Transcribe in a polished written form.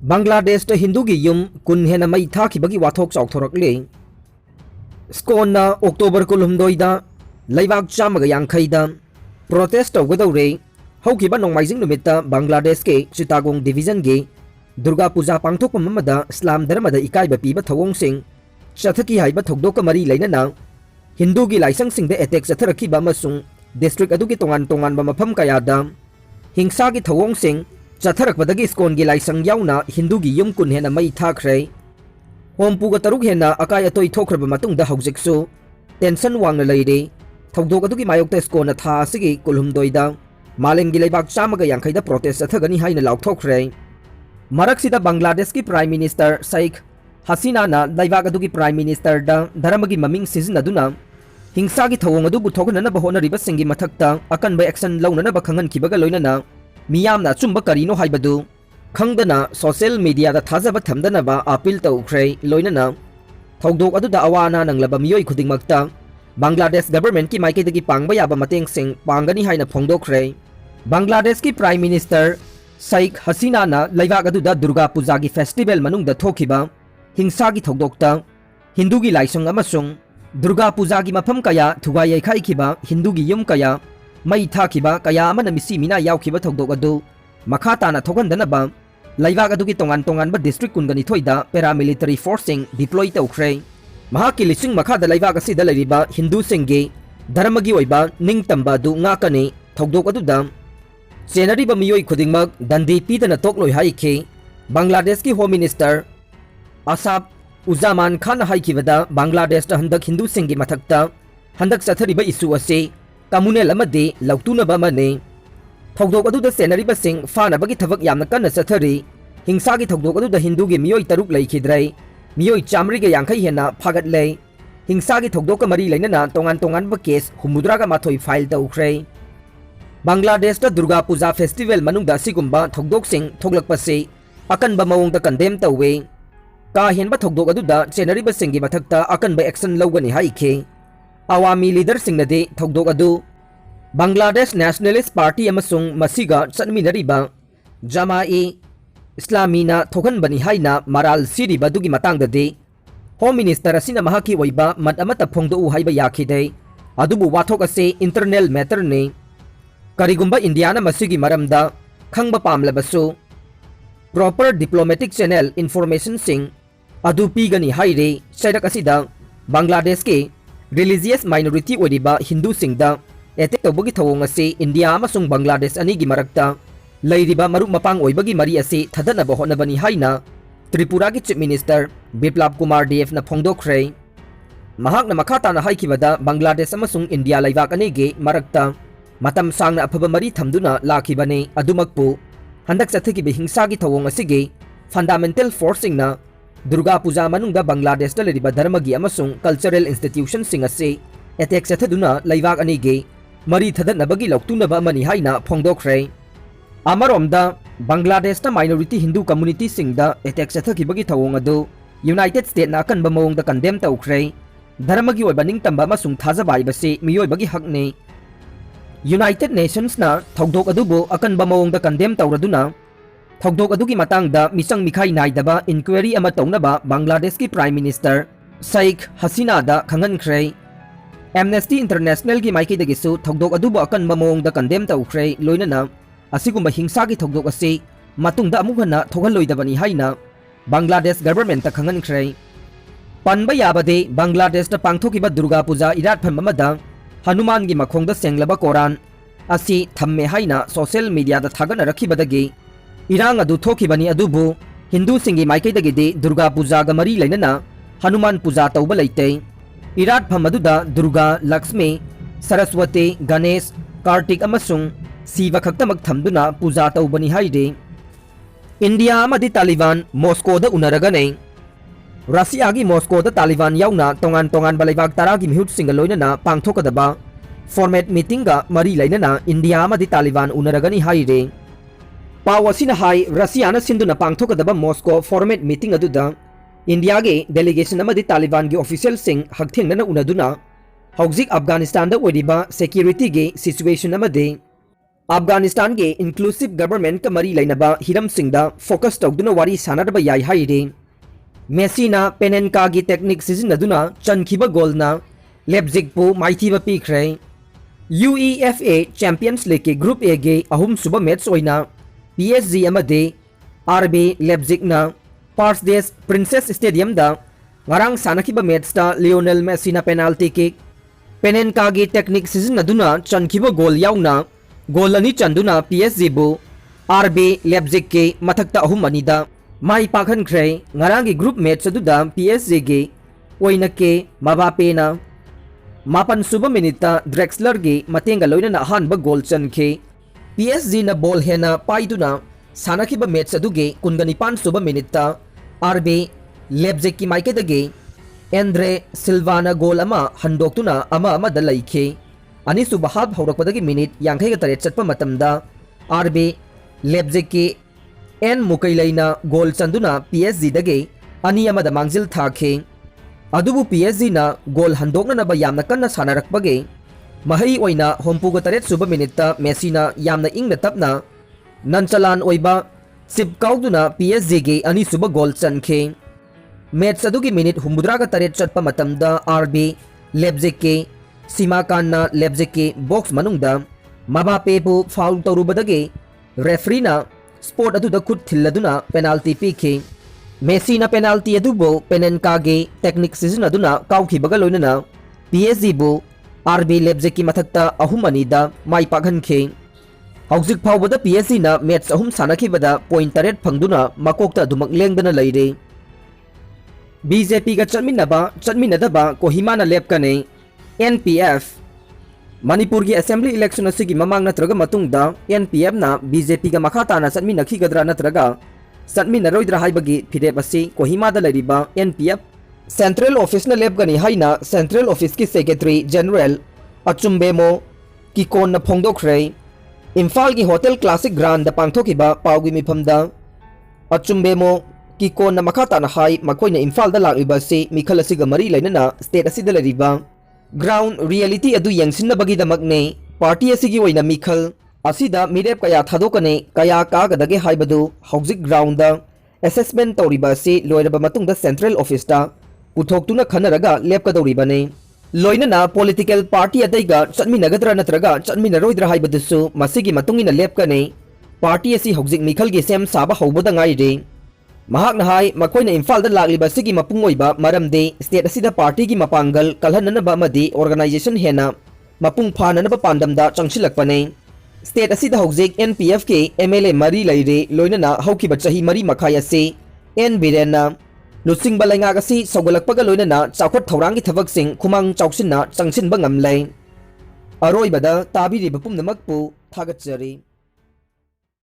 बांग्लादेश हिंदू की यूम कुन हेन मई थाखिबगी वाथोक चौथोरकले स्कोना अक्टोबर कुलहुमदोइदा लैबाक चामग यांखैदा प्रोटेस्ट तौगदौरे हौकिबा नोंमाइजिंग नुमित्ता बांग्लादेश के चिटागोंग डिवीजन के दुर्गा पूजा पांथोकपम अमदा इस्लाम धर्मदा इकाइबा पीबा थवोंगसिंग चथकी हाइबा थौदोक मरी लैनना हिंदू की लाइसंगसिंगदे अटैक चथरखिबा अमसुंग डिस्ट्रिक्ट अदुगी तोंगान तोंगानबा मफम कयादा हिंसा की थवोंगसिंग चथरकपदगी स्कोन की लाइसंग याउना हिंदू की यूम कुन हेन मई थाखरे होमपुगा तरुक हेन अकाय अतोई थोखरबा मतुंगदा हौजिकसु टेंशन वांगना लैरे थौदोक अदुगी मायोक्ता स्कोन था असिगी कुलहुमदोइदा मालेमगी लेबाक चामगा यांखैदा प्रोटेस्ट चथगनी हाइना लाउथोखरे मरकसिदा बांग्लादेश की प्राइम मिनिस्टर शेख हसीना लेबाक अदुगी प्राइम मिनिस्टर दा धर्मगी ममिंग सिजनदुना हिंसा की थवोंग अदुबु थोगननबा होनरिबसिंगी मथक्ता अकनबा एक्शन लौननबा खंगनखिबगा लोइनना मियामना चुम्बा करिनो हाइबदु खंगदना सोशल मीडिया दा थाजबा थमदनबा अपील तौख्रे लोइनना थौदोक अदुदा अवाना नंगलबा मियोय खुदिंगमक्ता बांग्लादेश गवर्नमेंट की माइकेदगी पांगबा याबा मतेंगसिंग पांगनी हाइना फोंगदोखरे बांग्लादेश की प्राइम मिनिस्टर शेख हसीना लेबाक अदुदा दुर्गा पूजा की फेस्टिवल मनुंगदा थोखिबा हिंसा की थौदोकता हिंदू की लाइसंग अमसुंग दुर्गा पूजा की मफम कया थुगा यैखाइखिबा हिंदू की यूम कया मई थाखिबा कया अमना मिसी मिना याउखिबा थौदोक अदु मखा ताना थोगनदनबा लेबाक अदुगी तोंगान तोंगानबा डिस्ट्रिक्ट कुनगनी थोइदा पैरामिलिटरी फोर्सिंग डिप्लॉय तौख्रे महाकी लिसिंग मखादा लेबाक असिदा लैरिबा हिंदू सिंगे धर्मगी ओइबा निंगतंबा दु ngaकने थौदोक अदुदा चेनरिबा मियोय खुदिंगमक दंदी पीदना तोकलोय हाइखे बांग्लादेश की home minister Asaduzzaman Khan हाइखिबदा बांग्लादेश हंदक हिंदू सिंगे मथक्ता हंदक चथरिबा इशू असे कम्युनल अमदे लौतुनबा मने थौदोक अदुदा सेनरिबा सिंग फानबगी थबक यामना कन्ना चथरि हिंसा की थौदोक अदुदा हिंदू के मियोय तरुक लैखिद्रै मियोय चामरिगा यांखै हेना फागतलै हिंसा की थौदोक मरी लैनना तोंगान तोंगानबा case हुमुद्रागा माथोय file तौख्रै Bangladesh Durga Puja festival मनुंगदा सिगुंबा थौदोकसिंग थोगलकपसे अकनबा मवोंगदा कंडेम तौवे का हेनबा थौदोक अदुदा चेनरिबा सिंगी मथक्ता अकनबा एक्शन लौगनी हाइखे अवामी लीडर सिंगनदे थौदोक अदु बांग्लादेश नेशनलिस्ट पार्टी अमसुंग मसिगा चनमिनरिबा जमाए इस्लामीना थोगनबनी हाइना मराल सिरिबा दुगी मतंगदे होम मिनिस्टर असिना महाकी ओइबा मत अमता फोंगदो हाइबा याखिदे अदुबु वाथोक असे इंटरनल मैटर ने करिगुंबा इंडियाना मसिगी मरमदा खंगबा पामलबसु प्रॉपर डिप्लोमेटिक चैनल इंफॉर्मेशन सिंग अदु पीगनी हाइरे सैरक असिदा बांग्लादेश के रिलीजियस माइनॉरिटी ओइरिबा हिंदू सिंगदा एटेक तौबगी थवोंग असे इंडिया अमसुंग बांग्लादेश अनिगी मरक्ता लैरिबा मरुप मपांग ओइबगी मरी असे थदनबा होनबनी हाइना त्रिपुरा की चीफ मिनिस्टर बिप्लब कुमार देव न फोंगदोखरे महाकना मखाताना हाइखिबदा बांग्लादेश अमसुंग इंडिया लेबाक अनेगे मरक्ता मतम सांगना अफबा मरी थमदुना लाखिबने अदुमकपु हंदक चथकी हिंसा की थवोंग असिगे फंडामेंटल फोर्सिंगना दुर्गा पूजा मनुंगदा बांग्लादेश लेरिबा धर्मगी अमसुंग कल्चरल इंस्टीट्यूशन सिंग असे एटेक चथदुना लेबाक अनिगे मरी थदनबगी लौतुनबा मनी हाइना फोंगदोखरे अमरोमदा बांग्लादेश माइनॉरिटी हिंदू कम्युनिटी सिंगदा एटेक चथकीबगी थवोंग अदु यूनाइटेड स्टेट ना अकनबा मवोंगदा कंडेम तौख्रे धर्मगी ओइबा निंगतंबा अमसुंग थाजबाइबसे मियोइबगी हकने यूनाइटेड नेशंस ना थौदोक अदुबु अकनबा मवोंगदा कंडेम तौरदुना थौदोक अदुगी मतंगदा मिसंग मिखाई नाइदबा इंक्वायरी अमा तौनबा बांग्लादेश की प्राइम मिनिस्टर शेख हसीना दा खंगनख्रे एमनेस्टी इंटरनेशनल की माइकेदगिसु थौदोक अदुबु अकनबा मवोंगदा कंडेम तौख्रे लोइनना असिगुंबा हिंसा की थौदोक असे मतुंगदा अमुगना थोगलोइदबनी हाइना बांग्लादेश गवर्नमेंट ता खंगनख्रे पनबा याबदे बांग्लादेश ता पांगथोकिबा दुर्गा पूजा इराटफम अमदा हनुमान की मखोंगदा सेंगलबा कोरान असी थम्मे हाइना सोशल मीडिया दा थागना रखिबदगी इरांग अदु थोखिबनी अदुबु हिंदू सिंगी माइकेदगिदे दुर्गा पूजा गा मरी लैनना हनुमान पूजा तौबा लैते इराट फमदुदा दुर्गा लक्ष्मी सरस्वती गणेश कार्तिक अमसुंग शिव खक्तमक थमदुना पूजा तौबनी हाइदे इंडिया अमदि तालिबान मॉस्कोदा उनरगने रशिया की मॉस्कोदा तालिबान याउना तोंगान तोंगान बलेबाग तारा की मिहुत सिंग लोइनना पांगथोकदबा फॉर्मेट मीटिंग गा मरी लैनना इंडिया अमदि तालिबान उनरगनी हाइदे पावसिना हाई रशिया न सिंधुना पांगथोकदबा मॉस्को फॉर्मेट मीटिंग अदुदा इंडिया के डेलीगेशन अमदि तालिबान की ऑफिशियल सिंग हकथेंगना उनदुना हौजिक अफगानिस्तान दा ओइरिबा सिक्योरिटी के सिचुएशन अमदे अफगानिस्तान के इंक्लूसिव गवर्नमेंट का मरी लेनबा हिरम सिंह फोकस तौदुना वारी सानरबा याई हाइरे मेसीना पेनेनका की technique सिजिनदुना चनखिबा Golna लेब्जिग माइथीबा पीख्रे UEFA champions league के ग्रुप ए के अहुम सुबह मैच होइना PSG अमदे RB लेब्जिगना पार्सडेस प्रिंसेस स्टेडियम दा ngarang sanakiba मैच दा लियोनेल मेसीना पेनाल्टी किक पेनेनका की टेक्निक सिजिनदुना चनखिबा गोल याउना गोल अनि चंदुना PSG बु RB लेब्जिग के मथक्ता अहुम अनिदा माई पाखनख्रे ngarang की ग्रुप मैच अदुदा PSG के ओइना के मबापेना मापन सुबह मिनिट ड्रेक्सलर की मतेंग लोइना अहानब गोल चनखे PSG ना बॉल हेना पाइदुना सानखिबा मैच अदुगे कुनगनिपान सुबह मिनिट RB लेब्जिग की माइकेदगे एंड्रे सिल्वाना गोल अमा हंडोक्तुना अमा अमदा लैखे अनिसुब हाफ हौरकपदगी मिनिट 53 चटपा मतमदा RB लेब्जिग की एन मुकैलैना गोल चंदुना PSG दगे अनि अमदा मांगजिल थाखे अदुबु PSG ना गोल हंदोकनबा यामना कन्ना सानरकपगे महई ओइना होमपुग 3 सुब मिनिट मेसीना यामना इंगना तपना नंचलान ओइबा सिपकाउदुना PSG गे अनि सुब गोल चनखे मैच अदुगी मिनिट 53 चटपा मतमदा RB लेब्जिग के सीमाकान्ना लेब्जिग के बॉक्स मनुंगदा मबापेबु फाउल तौरुबदगे रेफरीना स्पोर्ट अदुदा खुद थिल्लदुना पेनाल्टी पीखे मेसीना पेनाल्टी अदुबो पेनेनका गे टेक्निक सीजन अदुना काउखिबगा लोइनना PSG बु RB लेब्जिग की मथक्ता अहुम अनिदा माई पाखनखे हौजिक फाउबदा PSG ना मैच अहुम सानखिबदा पॉइंट 3 फंगदुना मकोक्ता दुमक लेंगदना लैरे BJP का चटमिनदबा कोहिमाना लेपकने NPF मणिपुर की असेंबली इलेक्शन असिगी ममांग नत्रगा मतुंगदा NPF ना BJP का मखाताना चटमिनखिगद्रा नत्रगा चटमिनरोइद्रा हाइबगी फिरेप असि कोहिमादा लैरिबा NPF सेंट्रल ऑफिस ना लेपकने हाइना सेंट्रल ऑफिस की सेक्रेटरी जनरल अचुम्बेमो की कोन फोंदोखरे इम्फाल की होटल क्लासिक ग्रांड पांथोकिबा पाउगी मिफमदा अचुम्बेमो की कोन मखाताना हाई मकोइना इम्फाल दा लागिबा से मिखल असिगा मरी लैनना स्टेट असिदा लैरिबा ग्राउंड रियलिटी अदु यंगसिनबगीदमकने पार्टी असिगी ओइना मिखल असिदा मिरेप कया थादोकने कया कागदगे हाइबदु हौजिक ग्राउंड असेसमेंट तौरिबा से लोइरबा मतुंगदा सेंट्रल ऑफिस दा पुथोक्तुना खनरगा लेपकदौरिबाने लोइनना पॉलिटिकल पार्टी अदैगा चटमिनगद्रा नत्रगा चटमिनरोइद्रा हाइबदुसु मसिगी मतुंगिना लेपकने पार्टी असि हौजिक मिखल गे सेम साबा हौबदा गाइरे महाकना हाई मकोइना इम्फाल दा लागिबा सिगी मपुंग ओइबा मरमदे स्टेट असिदा पार्टी की मपांगल कलहननबा अमदि ऑर्गेनाइजेशन हेना मपुंग फाननबा पांडमदा चंगसिलकपने स्टेट असिदा हौजिक NPF के MLA मरी लैरे लोइनना हौकिबा चही मरी मखाय असे N बिरेना लुसिंगबा लैंगाक असि सौगलकपगा लोइनना चाखोट थौरांगी थबकसिंग खुमांग चौक्सिनना चंगसिनबा ngamlei अरोइबदा ताबिरिबा पुमनमकपु थागतजरी।